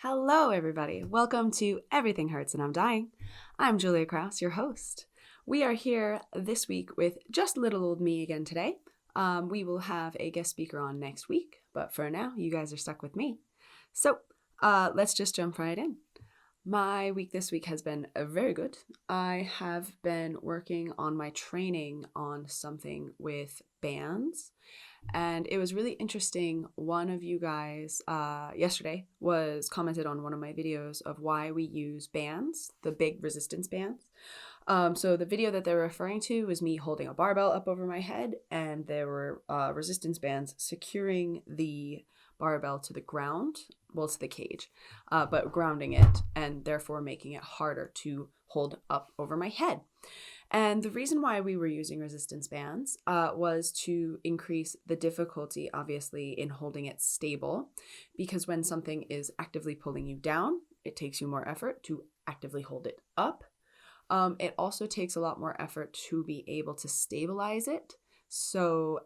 Hello, everybody. Welcome to Everything Hurts and I'm Dying. I'm Julia Krause, your host. We are here this week with just little old me again today. We will have a guest speaker on next week, but for now, you guys are stuck with me. So let's just jump right in. My week this week has been very good. I have been working on my training on something with bands. And it was really interesting. One of you guys yesterday was commented on one of my videos of why we use bands, the big resistance bands. So the video that they're referring to was me holding a barbell up over my head, and there were resistance bands securing the barbell to the ground, well, to the cage, but grounding it and therefore making it harder to hold up over my head. And the reason why we were using resistance bands was to increase the difficulty, obviously, in holding it stable, because when something is actively pulling you down, it takes you more effort to actively hold it up. It also takes a lot more effort to be able to stabilize it. So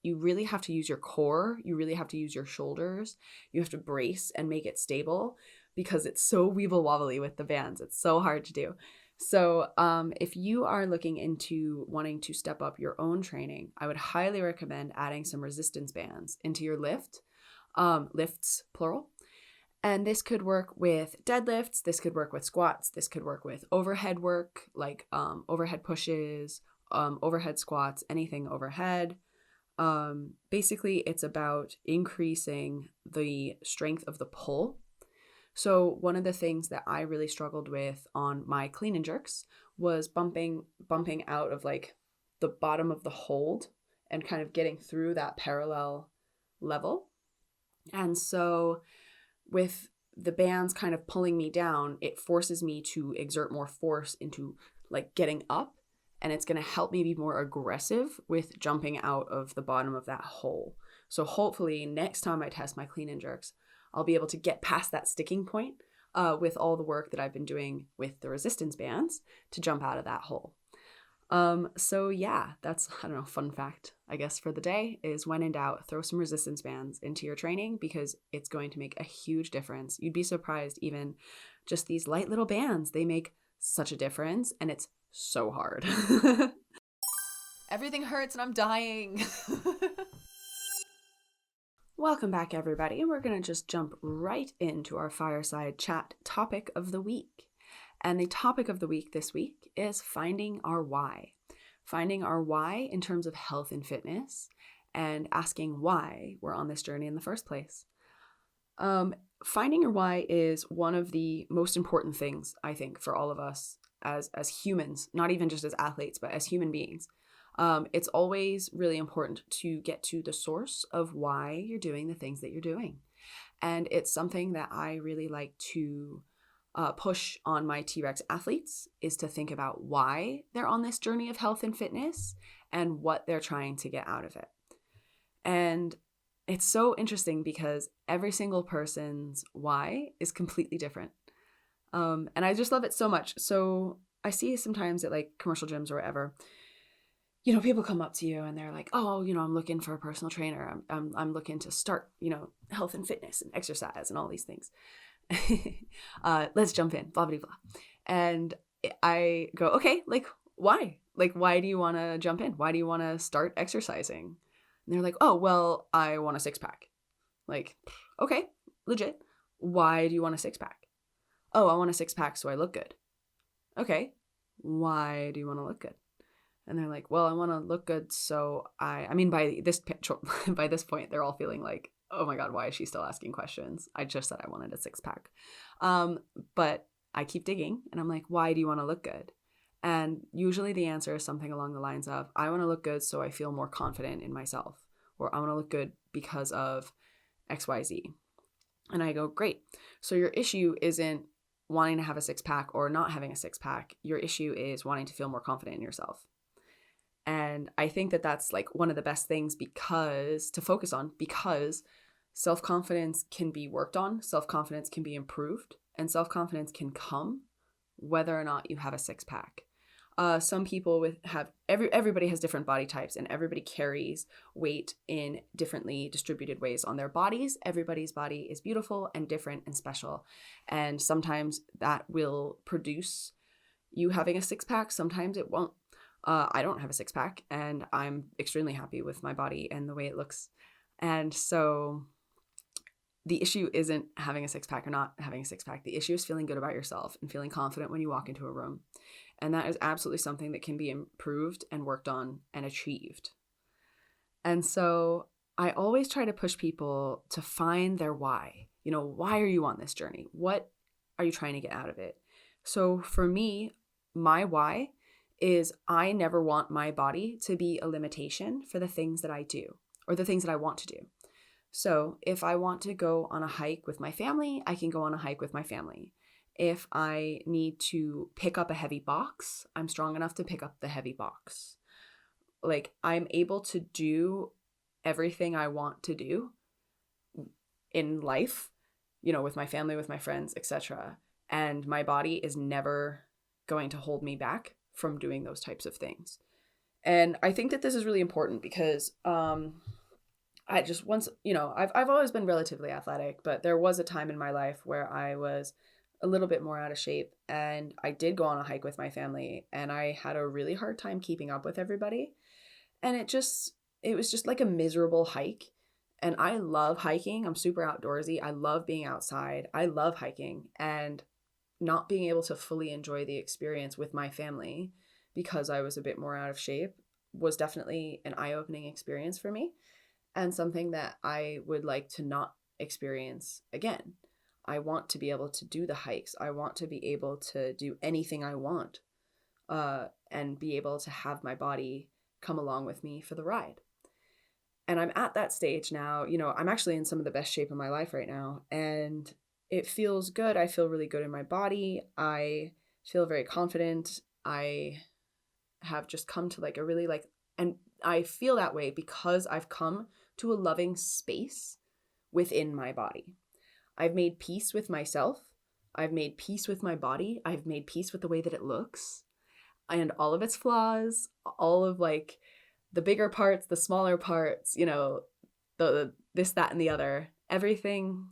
you really have to use your core. You really have to use your shoulders. You have to brace and make it stable because it's so weeble wobbly with the bands. It's so hard to do. So if you are looking into wanting to step up your own training, I would highly recommend adding some resistance bands into your lifts, plural. And this could work with deadlifts, this could work with squats, this could work with overhead work, like overhead pushes, overhead squats, anything overhead. Basically, it's about increasing the strength of the pull. So one of the things that I really struggled with on my clean and jerks was bumping out of like the bottom of the hold and kind of getting through that parallel level. And so with the bands kind of pulling me down, it forces me to exert more force into like getting up, and it's going to help me be more aggressive with jumping out of the bottom of that hole. So hopefully next time I test my clean and jerks, I'll be able to get past that sticking point with all the work that I've been doing with the resistance bands to jump out of that hole. So yeah, that's, I don't know, fun fact, I guess, for the day is when in doubt, throw some resistance bands into your training because it's going to make a huge difference. You'd be surprised, even just these light little bands, they make such a difference, and it's so hard. Everything hurts and I'm dying. Welcome back, everybody. We're going to just jump right into our fireside chat topic of the week. And the topic of the week this week is finding our why. Finding our why in terms of health and fitness, and asking why we're on this journey in the first place. Finding your why is one of the most important things, I think, for all of us as humans, not even just as athletes, but as human beings. It's always really important to get to the source of why you're doing the things that you're doing. And it's something that I really like to push on my T-Rex athletes, is to think about why they're on this journey of health and fitness and what they're trying to get out of it. And it's so interesting because every single person's why is completely different. And I just love it so much. So I see sometimes at like commercial gyms or whatever, you know, people come up to you and they're like, oh, you know, I'm looking for a personal trainer. I'm looking to start, you know, health and fitness and exercise and all these things. Let's jump in, blah, blah, blah. And I go, okay, like, why? Like, why do you want to jump in? Why do you want to start exercising? And they're like, oh, well, I want a six pack. Like, okay, legit. Why do you want a six pack? Oh, I want a six pack so I look good. Okay, why do you want to look good? And they're like, well, I want to look good. So I mean, by this point, they're all feeling like, oh my God, why is she still asking questions? I just said I wanted a six pack. But I keep digging and I'm like, why do you want to look good? And usually the answer is something along the lines of, I want to look good so I feel more confident in myself, or I want to look good because of XYZ. And I go, great. So your issue isn't wanting to have a six pack or not having a six pack. Your issue is wanting to feel more confident in yourself. And I think that that's like one of the best things to focus on, because self-confidence can be worked on, self-confidence can be improved, and self-confidence can come whether or not you have a six pack. Some people everybody has different body types, and everybody carries weight in differently distributed ways on their bodies. Everybody's body is beautiful and different and special. And sometimes that will produce you having a six pack. Sometimes it won't. I don't have a six pack, and I'm extremely happy with my body and the way it looks. And so the issue isn't having a six pack or not having a six pack. The issue is feeling good about yourself and feeling confident when you walk into a room. And that is absolutely something that can be improved and worked on and achieved. And so I always try to push people to find their why. You know, why are you on this journey? What are you trying to get out of it? So for me, my why is I never want my body to be a limitation for the things that I do or the things that I want to do. So if I want to go on a hike with my family, I can go on a hike with my family. If I need to pick up a heavy box, I'm strong enough to pick up the heavy box. Like, I'm able to do everything I want to do in life, you know, with my family, with my friends, etc. And my body is never going to hold me back from doing those types of things. And I think that this is really important because I just once, you know, I've always been relatively athletic, but there was a time in my life where I was a little bit more out of shape, and I did go on a hike with my family, and I had a really hard time keeping up with everybody. And it was just like a miserable hike. And I love hiking. I'm super outdoorsy. I love being outside. I love hiking, and not being able to fully enjoy the experience with my family because I was a bit more out of shape was definitely an eye-opening experience for me, and something that I would like to not experience again. I want to be able to do the hikes. I want to be able to do anything I want, and be able to have my body come along with me for the ride. And I'm at that stage now. You know, I'm actually in some of the best shape of my life right now, and it feels good. I feel really good in my body. I feel very confident. I have just come to like a really and I feel that way because I've come to a loving space within my body. I've made peace with myself. I've made peace with my body. I've made peace with the way that it looks and all of its flaws, all of like the bigger parts, the smaller parts, you know, the this, that, and the other. Everything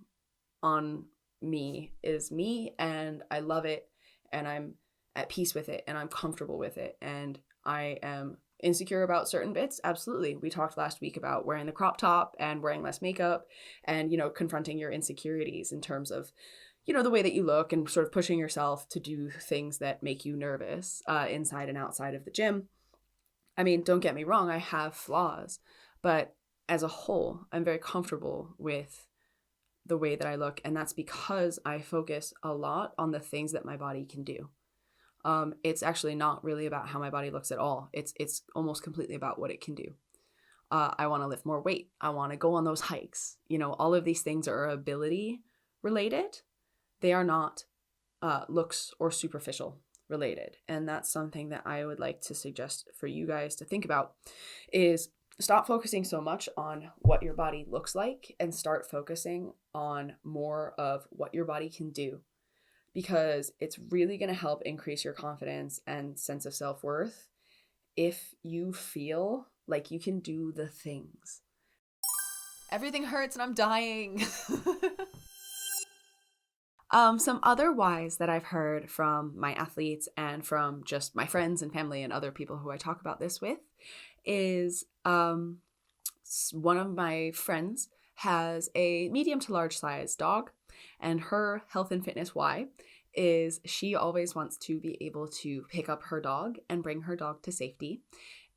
on me is me, and I love it, and I'm at peace with it, and I'm comfortable with it, and I am insecure about certain bits. Absolutely. We talked last week about wearing the crop top and wearing less makeup and, you know, confronting your insecurities in terms of, you know, the way that you look and sort of pushing yourself to do things that make you nervous, inside and outside of the gym. I mean, don't get me wrong, I have flaws, but as a whole, I'm very comfortable with the way that I look, and that's because I focus a lot on the things that my body can do. It's actually not really about how my body looks at all. It's almost completely about what it can do. I want to lift more weight. I want to go on those hikes. You know, all of these things are ability related. They are not looks or superficial related. And that's something that I would like to suggest for you guys to think about is stop focusing so much on what your body looks like and start focusing on more of what your body can do, because it's really going to help increase your confidence and sense of self-worth if you feel like you can do the things. Everything hurts and I'm dying. Some other whys that I've heard from my athletes and from just my friends and family and other people who I talk about this with is one of my friends has a medium to large size dog, and her health and fitness why is she always wants to be able to pick up her dog and bring her dog to safety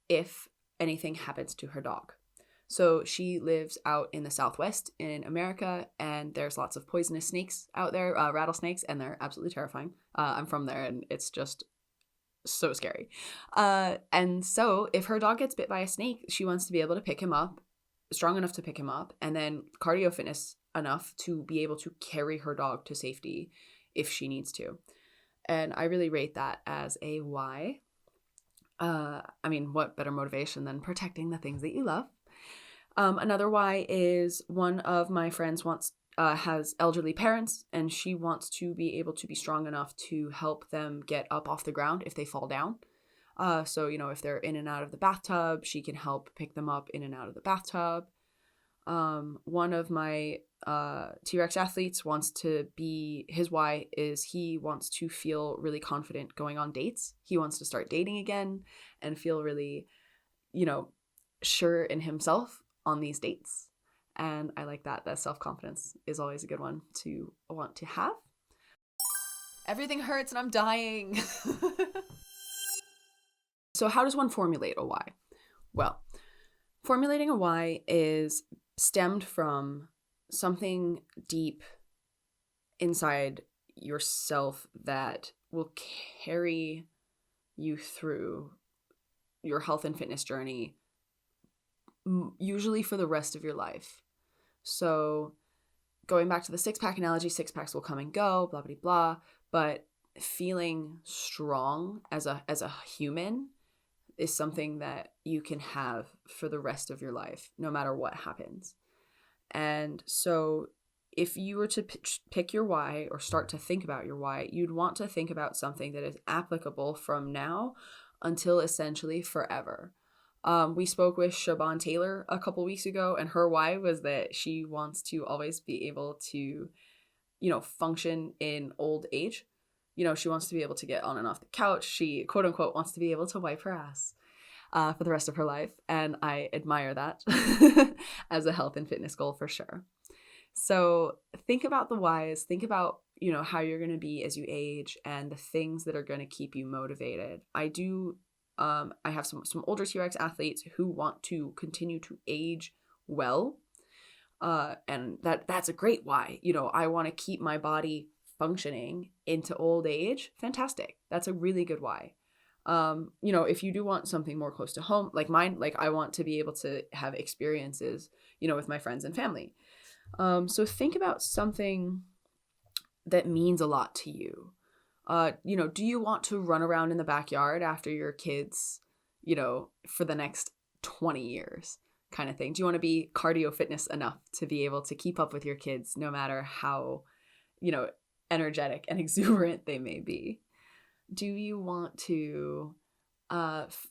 if anything happens to her dog. So she lives out in the Southwest in America, and there's lots of poisonous snakes out there, rattlesnakes, and they're absolutely terrifying. I'm from there, and it's just so scary. And so if her dog gets bit by a snake, she wants to be able to pick him up, strong enough to pick him up, and then cardio fitness enough to be able to carry her dog to safety if she needs to. And I really rate that as a why. I mean, what better motivation than protecting the things that you love? Another why is one of my friends has elderly parents, and she wants to be able to be strong enough to help them get up off the ground if they fall down. So, if they're in and out of the bathtub, she can help pick them up in and out of the bathtub. One of my T-Rex athletes his why is he wants to feel really confident going on dates. He wants to start dating again and feel really, sure in himself on these dates. And I like that. That self-confidence is always a good one to want to have. Everything hurts and I'm dying. So how does one formulate a why? Well, formulating a why is stemmed from something deep inside yourself that will carry you through your health and fitness journey, usually for the rest of your life. So going back to the six-pack analogy, six-packs will come and go, blah, blah, blah, but feeling strong as a human is something that you can have for the rest of your life, no matter what happens. And so if you were to pick your why or start to think about your why, you'd want to think about something that is applicable from now until essentially forever. We spoke with Siobhan Taylor a couple weeks ago, and her why was that she wants to always be able to, function in old age. She wants to be able to get on and off the couch. She, quote unquote, wants to be able to wipe her ass for the rest of her life. And I admire that as a health and fitness goal for sure. So think about the whys. Think about, how you're going to be as you age and the things that are going to keep you motivated. I have some older T-Rex athletes who want to continue to age well. And that's a great why. I want to keep my body functioning into old age. Fantastic. That's a really good why. If you do want something more close to home, like mine, like I want to be able to have experiences, with my friends and family. So think about something that means a lot to you. Do you want to run around in the backyard after your kids, for the next 20 years kind of thing? Do you want to be cardio fitness enough to be able to keep up with your kids no matter how, energetic and exuberant they may be? Do you want to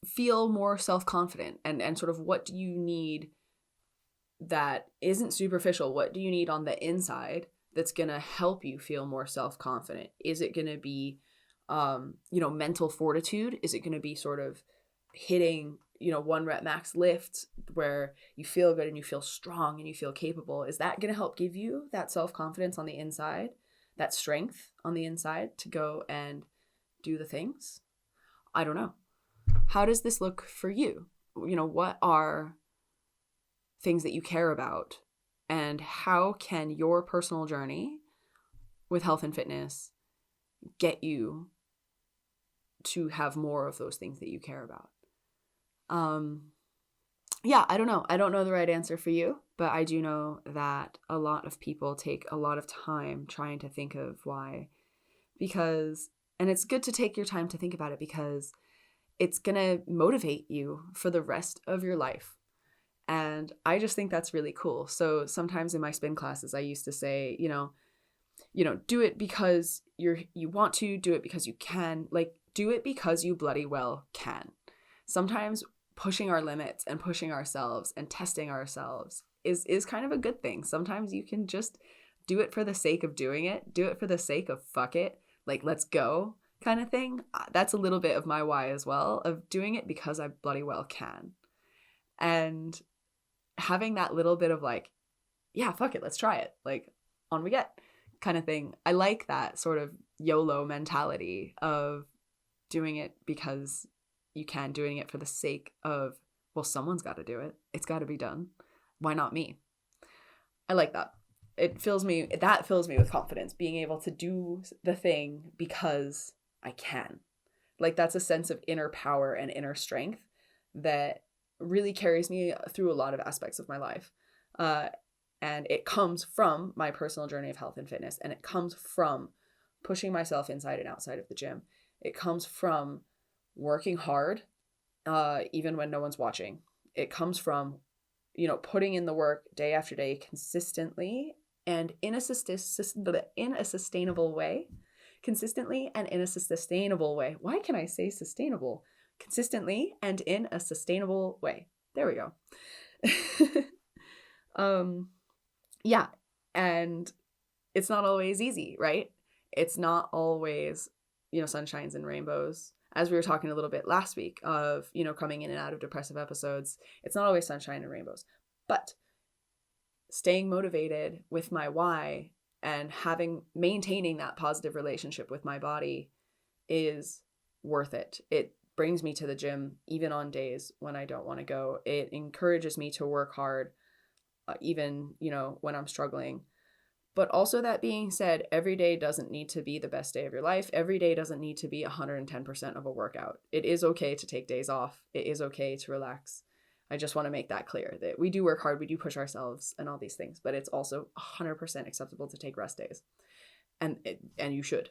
feel more self-confident and sort of what do you need that isn't superficial? What do you need on the inside that's going to help you feel more self-confident? Is it going to be, mental fortitude? Is it going to be sort of hitting, 1 rep max lift where you feel good and you feel strong and you feel capable? Is that going to help give you that self-confidence on the inside, that strength on the inside to go and do the things? I don't know. How does this look for you? What are things that you care about? And how can your personal journey with health and fitness get you to have more of those things that you care about? I don't know. I don't know the right answer for you, but I do know that a lot of people take a lot of time trying to think of why, and it's good to take your time to think about it because it's going to motivate you for the rest of your life. And I just think that's really cool. So sometimes in my spin classes, I used to say, do it because you want to, do it because you can, do it because you bloody well can. Sometimes pushing our limits and pushing ourselves and testing ourselves is kind of a good thing. Sometimes you can just do it for the sake of doing it, do it for the sake of fuck it, let's go kind of thing. That's a little bit of my why as well, of doing it because I bloody well can. And having that little bit of yeah, fuck it, let's try it, on we get kind of thing. I like that sort of YOLO mentality of doing it because you can, doing it for the sake of, well, someone's got to do it. It's got to be done. Why not me? I like that. That fills me with confidence, being able to do the thing because I can. That's a sense of inner power and inner strength that really carries me through a lot of aspects of my life. And it comes from my personal journey of health and fitness. And it comes from pushing myself inside and outside of the gym. It comes from working hard, even when no one's watching. It comes from, putting in the work day after day consistently and in a sustainable way. Consistently and in a sustainable way. Why can I say sustainable? consistently and in a sustainable way. There we go. Yeah. And it's not always easy, right? It's not always, sunshines and rainbows. As we were talking a little bit last week of, coming in and out of depressive episodes, it's not always sunshine and rainbows. But staying motivated with my why and maintaining that positive relationship with my body is worth it. It brings me to the gym even on days when I don't want to go. It encourages me to work hard, even, when I'm struggling. But also, that being said, every day doesn't need to be the best day of your life. Every day doesn't need to be 110% of a workout. It is okay to take days off. It is okay to relax. I just want to make that clear that we do work hard, we do push ourselves and all these things, but it's also 100% acceptable to take rest days. And you should.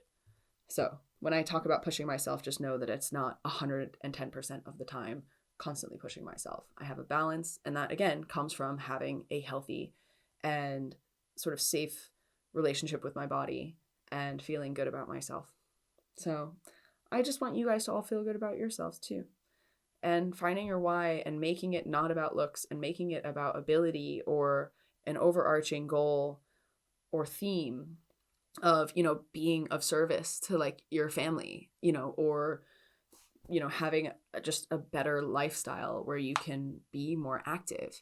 So when I talk about pushing myself, just know that it's not 110% of the time constantly pushing myself. I have a balance, and that again comes from having a healthy and sort of safe relationship with my body and feeling good about myself. So I just want you guys to all feel good about yourselves too. And finding your why and making it not about looks and making it about ability or an overarching goal or theme of, being of service to like your family, or, having just a better lifestyle where you can be more active.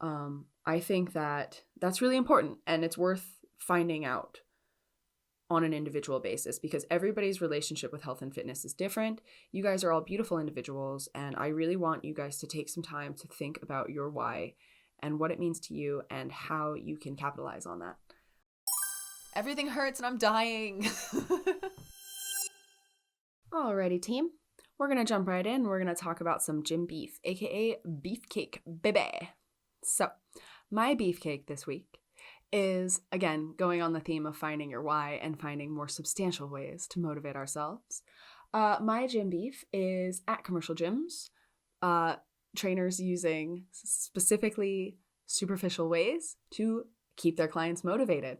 I think that that's really important, and it's worth finding out on an individual basis because everybody's relationship with health and fitness is different. You guys are all beautiful individuals, and I really want you guys to take some time to think about your why and what it means to you and how you can capitalize on that. Everything hurts and I'm dying. Alrighty, team. We're going to jump right in. We're going to talk about some gym beef, aka beefcake, baby. So, my beefcake this week is, again, going on the theme of finding your why and finding more substantial ways to motivate ourselves. My gym beef is at commercial gyms, trainers using specifically superficial ways to keep their clients motivated.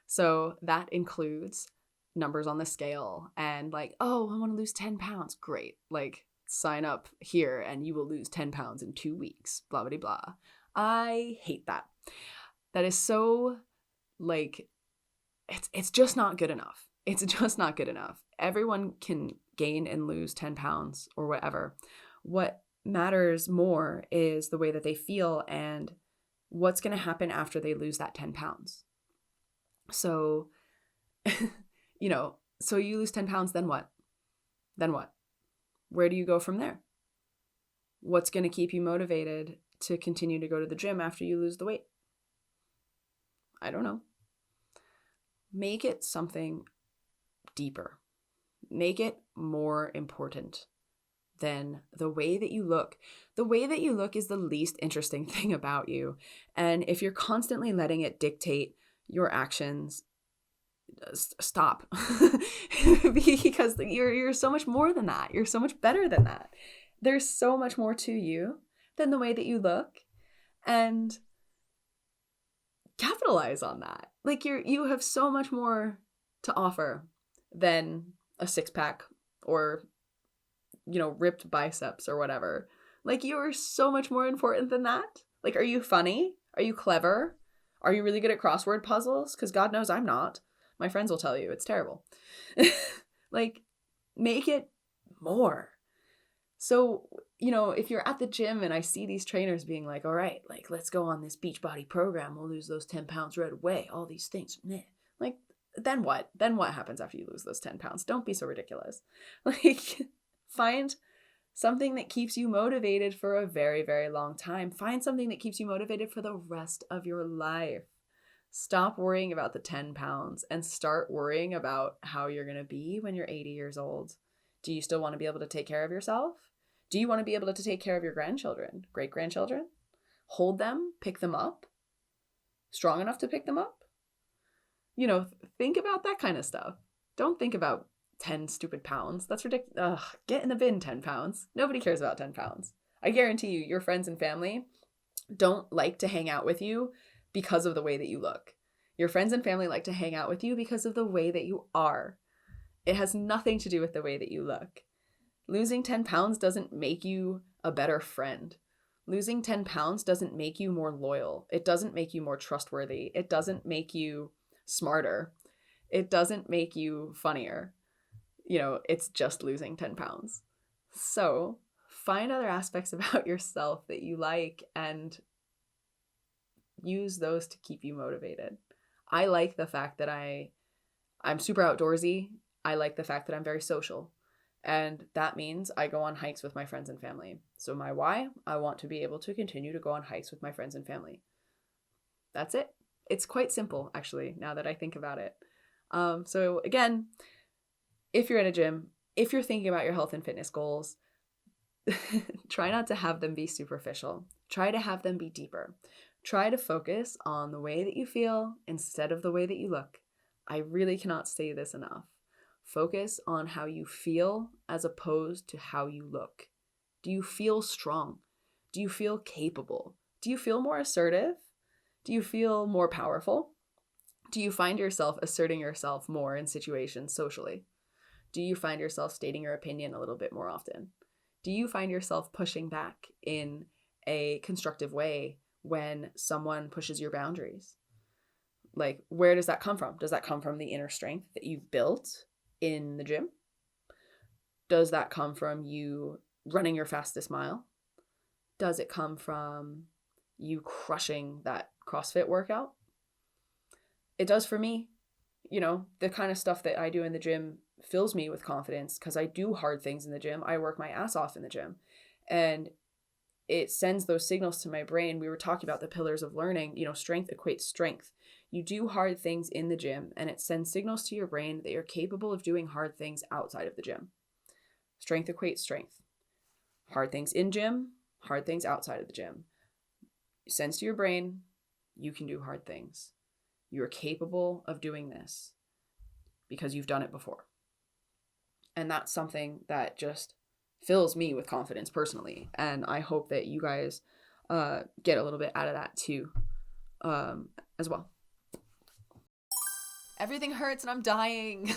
So that includes numbers on the scale and like, oh, I want to lose 10 pounds. Great. Like, sign up here and you will lose 10 pounds in 2 weeks, blah, blah, blah. I hate that. That is so, like, it's just not good enough. It's just not good enough. Everyone can gain and lose 10 pounds or whatever. What matters more is the way that they feel and what's going to happen after they lose that 10 pounds. So, so you lose 10 pounds, then what? Then what? Where do you go from there? What's going to keep you motivated to continue to go to the gym after you lose the weight? I don't know. Make it something deeper. Make it more important than the way that you look. The way that you look is the least interesting thing about you. And if you're constantly letting it dictate your actions, stop. Because you're so much more than that. You're so much better than that. There's so much more to you than the way that you look, and capitalize on that. Like, you have so much more to offer than a six-pack or ripped biceps or whatever. Like, you are so much more important than that. Like, are you funny? Are you clever? Are you really good at crossword puzzles? Because God knows I'm not. My friends will tell you it's terrible. Like, make it more. So, if you're at the gym and I see these trainers being like, all right, like, let's go on this Beachbody program. We'll lose those 10 pounds right away. All these things. Meh. Like, then what? Then what happens after you lose those 10 pounds? Don't be so ridiculous. Like, find something that keeps you motivated for a very, very long time. Find something that keeps you motivated for the rest of your life. Stop worrying about the 10 pounds and start worrying about how you're going to be when you're 80 years old. Do you still want to be able to take care of yourself? Do you want to be able to take care of your grandchildren, great-grandchildren? Hold them, pick them up? Strong enough to pick them up? Think about that kind of stuff. Don't think about 10 stupid pounds. That's ridiculous. Ugh, get in the bin, 10 pounds. Nobody cares about 10 pounds. I guarantee you, your friends and family don't like to hang out with you because of the way that you look. Your friends and family like to hang out with you because of the way that you are. It has nothing to do with the way that you look. Losing 10 pounds doesn't make you a better friend. Losing 10 pounds doesn't make you more loyal. It doesn't make you more trustworthy. It doesn't make you smarter. It doesn't make you funnier. It's just losing 10 pounds. So find other aspects about yourself that you like and use those to keep you motivated. I like the fact that I'm super outdoorsy. I like the fact that I'm very social. And that means I go on hikes with my friends and family. So my why, I want to be able to continue to go on hikes with my friends and family. That's it. It's quite simple, actually, now that I think about it. So again, if you're in a gym, if you're thinking about your health and fitness goals, try not to have them be superficial. Try to have them be deeper. Try to focus on the way that you feel instead of the way that you look. I really cannot say this enough. Focus on how you feel as opposed to how you look. Do you feel strong? Do you feel capable? Do you feel more assertive? Do you feel more powerful? Do you find yourself asserting yourself more in situations socially? Do you find yourself stating your opinion a little bit more often? Do you find yourself pushing back in a constructive way when someone pushes your boundaries? Like, where does that come from? Does that come from the inner strength that you've built in the gym? Does that come from you running your fastest mile? Does it come from you crushing that CrossFit workout? It does for me. The kind of stuff that I do in the gym fills me with confidence because I do hard things in the gym. I work my ass off in the gym. And it sends those signals to my brain. We were talking about the pillars of learning. Strength equates strength. You do hard things in the gym and it sends signals to your brain that you're capable of doing hard things outside of the gym. Strength equates strength. Hard things in gym, hard things outside of the gym. It sends to your brain, you can do hard things. You're capable of doing this because you've done it before. And that's something that just fills me with confidence personally. And I hope that you guys get a little bit out of that too, as well. Everything hurts and I'm dying.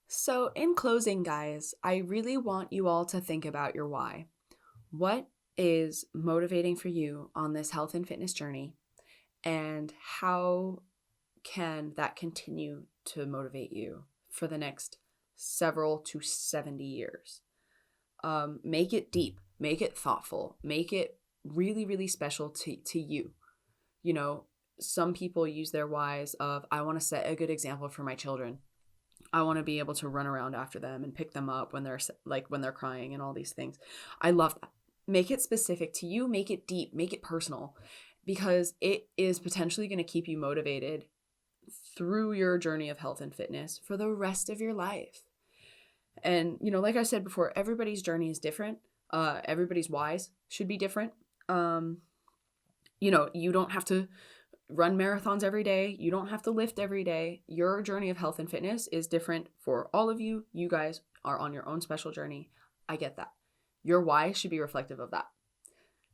So in closing, guys, I really want you all to think about your why. What is motivating for you on this health and fitness journey? And how can that continue to motivate you for the next several to 70 years? Make it deep, make it thoughtful, make it really, really special to you. Some people use their whys of, I want to set a good example for my children. I want to be able to run around after them and pick them up when they're crying and all these things. I love that. Make it specific to you, make it deep, make it personal, because it is potentially going to keep you motivated through your journey of health and fitness for the rest of your life. And, like I said before, everybody's journey is different. Everybody's whys should be different. You don't have to run marathons every day. You don't have to lift every day. Your journey of health and fitness is different for all of you. You guys are on your own special journey. I get that. Your why should be reflective of that.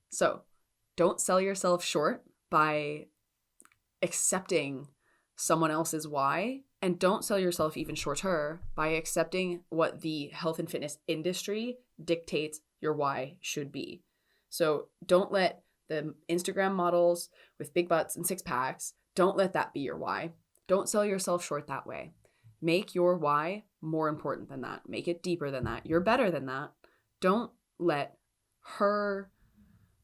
So don't sell yourself short by accepting someone else's why, and don't sell yourself even shorter by accepting what the health and fitness industry dictates your why should be. So don't let the Instagram models with big butts and six packs, don't let that be your why. Don't sell yourself short that way. Make your why more important than that. Make it deeper than that. You're better than that. Don't let her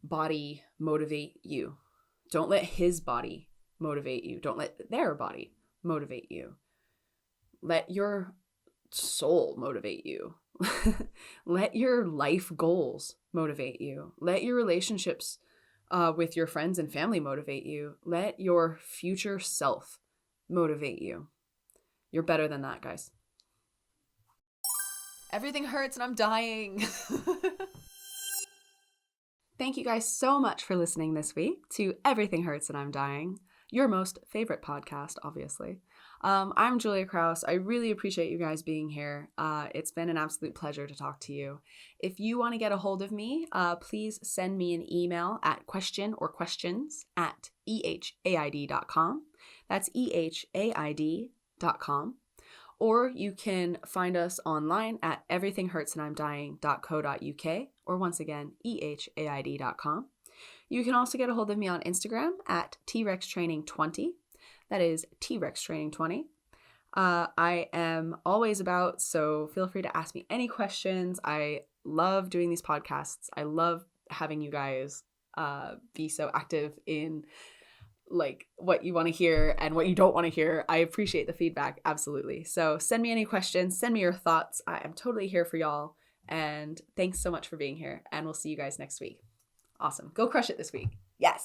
body motivate you. Don't let his body motivate you. Don't let their body motivate you. Let your soul motivate you. Let your life goals motivate you. Let your relationships with your friends and family motivate you. Let your future self motivate you. You're better than that, guys. Everything hurts and I'm dying. Thank you guys so much for listening this week to Everything Hurts and I'm Dying, your most favorite podcast, obviously. I'm Julia Krause. I really appreciate you guys being here. It's been an absolute pleasure to talk to you. If you want to get a hold of me, please send me an email at questions@ehaid.com. That's ehaid.com. Or you can find us online at everythinghurtsandimdying.co.uk, or once again, ehaid.com. You can also get a hold of me on Instagram at TRexTraining20. That is TRexTraining20. I am always about, so feel free to ask me any questions. I love doing these podcasts. I love having you guys be so active in like what you want to hear and what you don't want to hear. I appreciate the feedback. Absolutely. So send me any questions, send me your thoughts. I am totally here for y'all. And thanks so much for being here. And we'll see you guys next week. Awesome. Go crush it this week. Yes.